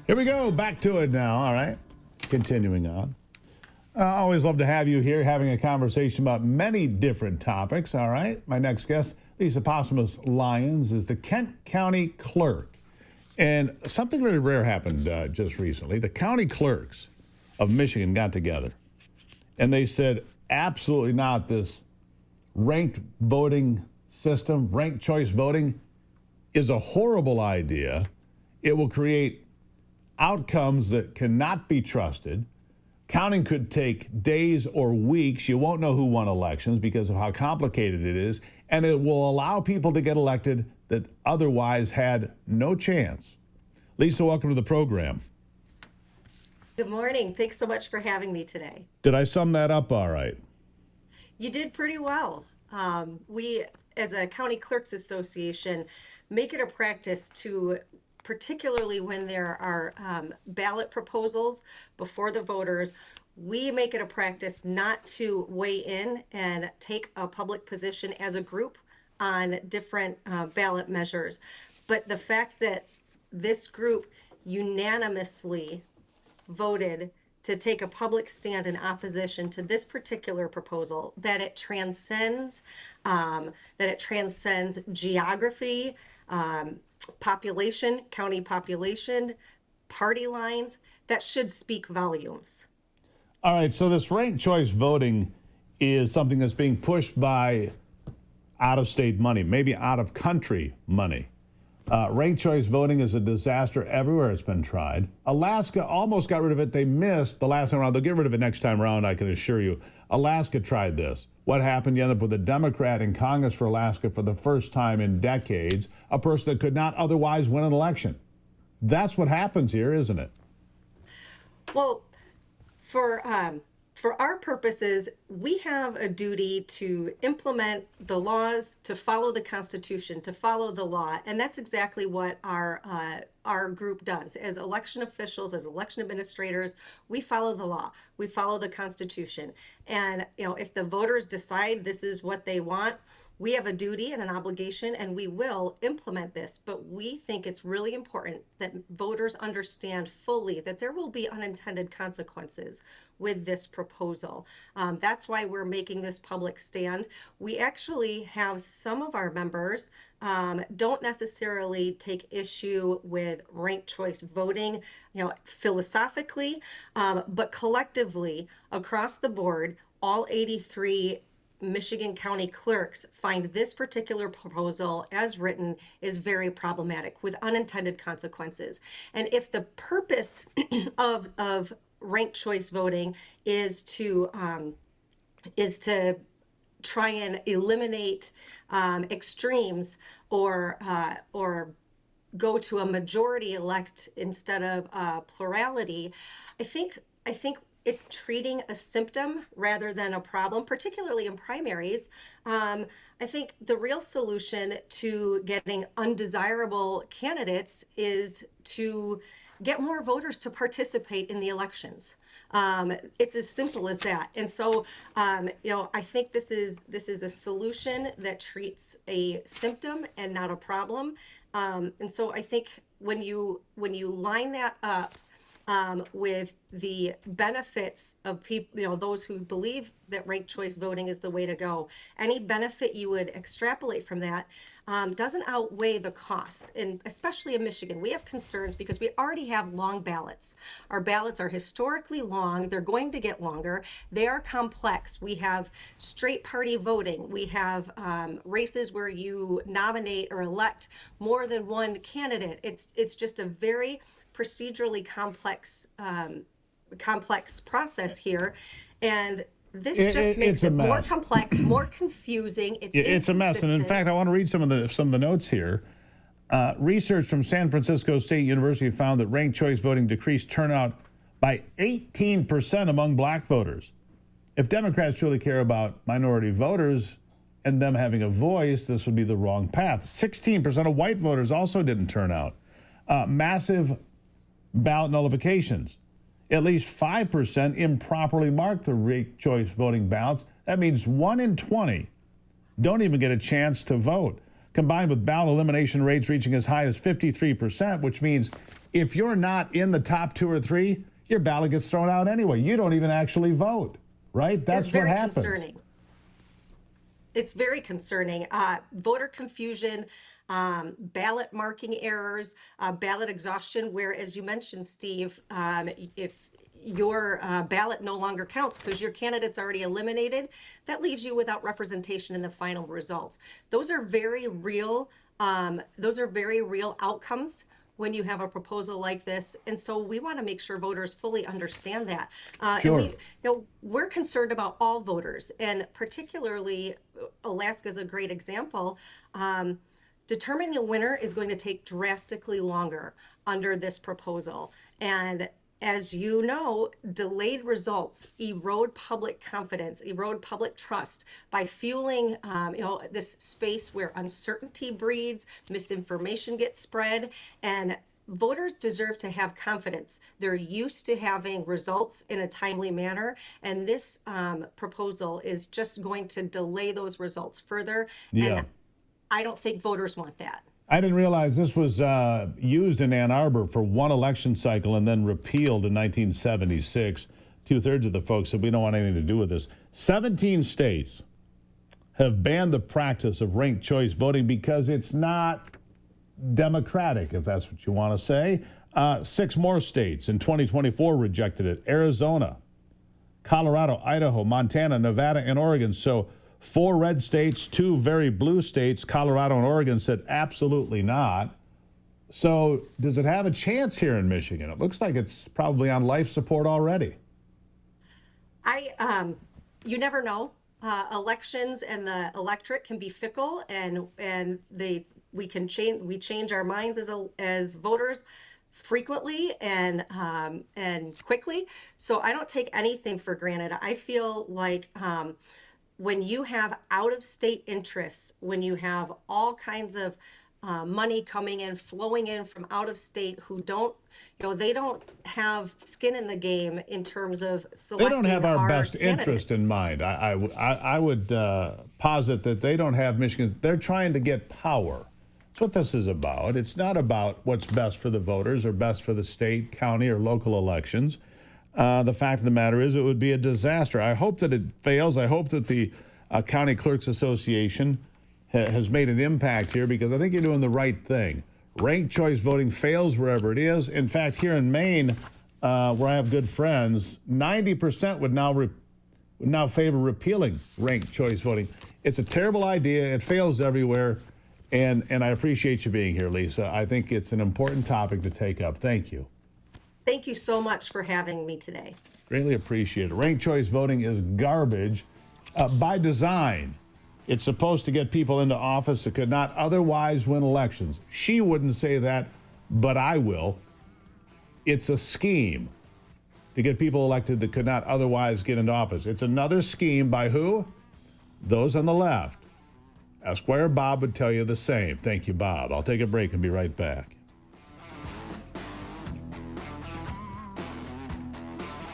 Here we go. Back to it now. All right. Continuing on. I always love to have you here having a conversation about many different topics. All right. My next guest, Lisa Posthumus Lyons, is the Kent County Clerk. And something very rare happened just recently. The county clerks of Michigan got together and they said, absolutely not, this ranked voting system, ranked choice voting is a horrible idea. It will create outcomes that cannot be trusted. Counting could take days or weeks. You won't know who won elections because of how complicated it is. And it will allow people to get elected that otherwise had no chance. Lisa, welcome to the program. Good morning. Thanks so much for having me today. Did I sum that up all right? You did pretty well. We, as a County Clerks Association, make it a practice to, particularly when there are ballot proposals before the voters, we make it a practice not to weigh in and take a public position as a group on different ballot measures. But the fact that this group unanimously voted to take a public stand in opposition to this particular proposal, that it transcends geography, population, county population, party lines, that should speak volumes. All right, so this ranked choice voting is something that's being pushed by out-of-state money, maybe out-of-country money. Ranked choice voting is a disaster everywhere it's been tried. Alaska almost got rid of it. They missed the last time around. They'll get rid of it next time around, I can assure you. Alaska tried this. What happened? You end up with a Democrat in Congress for Alaska for the first time in decades, a person that could not otherwise win an election. That's what happens here, isn't it? Well, for our purposes, we have a duty to implement the laws, to follow the Constitution, to follow the law, and that's exactly what our group does. As election officials, as election administrators, we follow the law, we follow the Constitution, and if the voters decide this is what they want, we have a duty and an obligation, and we will implement this. But we think it's really important that voters understand fully that there will be unintended consequences with this proposal. That's why we're making this public stand. We actually have some of our members don't necessarily take issue with ranked choice voting, philosophically, but collectively across the board, all 83 Michigan County Clerks find this particular proposal as written is very problematic with unintended consequences. And if the purpose of ranked choice voting is to try and eliminate extremes or go to a majority elect instead of plurality, I think it's treating a symptom rather than a problem, particularly in primaries. I think the real solution to getting undesirable candidates is to get more voters to participate in the elections. It's as simple as that. And so, I think this is a solution that treats a symptom and not a problem. And so I think when you line that up with the benefits of people, those who believe that ranked choice voting is the way to go, any benefit you would extrapolate from that doesn't outweigh the cost. And especially in Michigan, we have concerns because we already have long ballots. Our ballots are historically long. They're going to get longer. They are complex. We have straight party voting. We have races where you nominate or elect more than one candidate. It's just a very procedurally complex process here, and this just makes it more complex, more confusing. It's a mess, and in fact, I want to read some of the notes here. Research from San Francisco State University found that ranked choice voting decreased turnout by 18% among black voters. If Democrats truly care about minority voters and them having a voice, this would be the wrong path. 16% of white voters also didn't turn out. Massive ballot nullifications. At least 5% improperly marked the ranked choice voting ballots. That means 1 in 20 don't even get a chance to vote. Combined with ballot elimination rates reaching as high as 53%, which means if you're not in the top 2 or 3, your ballot gets thrown out anyway. You don't even actually vote, right? That's what happens. Concerning. It's very concerning. Voter confusion, ballot marking errors, ballot exhaustion, where, as you mentioned, Steve, if your ballot no longer counts because your candidate's already eliminated, that leaves you without representation in the final results. Those are very real. Those are very real outcomes when you have a proposal like this. And so we want to make sure voters fully understand that. Sure. And we're concerned about all voters, and particularly Alaska is a great example. Determining a winner is going to take drastically longer under this proposal. And as you know, delayed results erode public confidence, erode public trust by fueling, this space where uncertainty breeds, misinformation gets spread, and voters deserve to have confidence. They're used to having results in a timely manner, and this proposal is just going to delay those results further. Yeah. And I don't think voters want that. I didn't realize this was used in Ann Arbor for one election cycle and then repealed in 1976. 2/3 of the folks said we don't want anything to do with this. 17 states have banned the practice of ranked choice voting because it's not democratic, if that's what you want to say. 6 more states in 2024 rejected it. Arizona, Colorado, Idaho, Montana, Nevada, and Oregon. So 4 red states, 2 very blue states, Colorado and Oregon, said absolutely not. So does it have a chance here in Michigan? It looks like it's probably on life support already. You never know. Elections and the electorate can be fickle, and we change our minds as voters frequently and quickly. So I don't take anything for granted. I feel like when you have out-of-state interests, when you have all kinds of money coming in, flowing in from out of state, who don't, they don't have skin in the game in terms of selecting. They don't have our best candidates. interest in mind. I would posit that they don't have Michigan's. They're trying to get power. That's what this is about. It's not about what's best for the voters or best for the state, county, or local elections. The fact of the matter is it would be a disaster. I hope that it fails. I hope that the County Clerks Association has made an impact here, because I think you're doing the right thing. Ranked choice voting fails wherever it is. In fact, here in Maine, where I have good friends, 90% would now favor repealing ranked choice voting. It's a terrible idea. It fails everywhere. And I appreciate you being here, Lisa. I think it's an important topic to take up. Thank you. Thank you so much for having me today. Greatly appreciate it. Ranked choice voting is garbage by design. It's supposed to get people into office that could not otherwise win elections. She wouldn't say that, but I will. It's a scheme to get people elected that could not otherwise get into office. It's another scheme by who? Those on the left. Esquire Bob would tell you the same. Thank you, Bob. I'll take a break and be right back.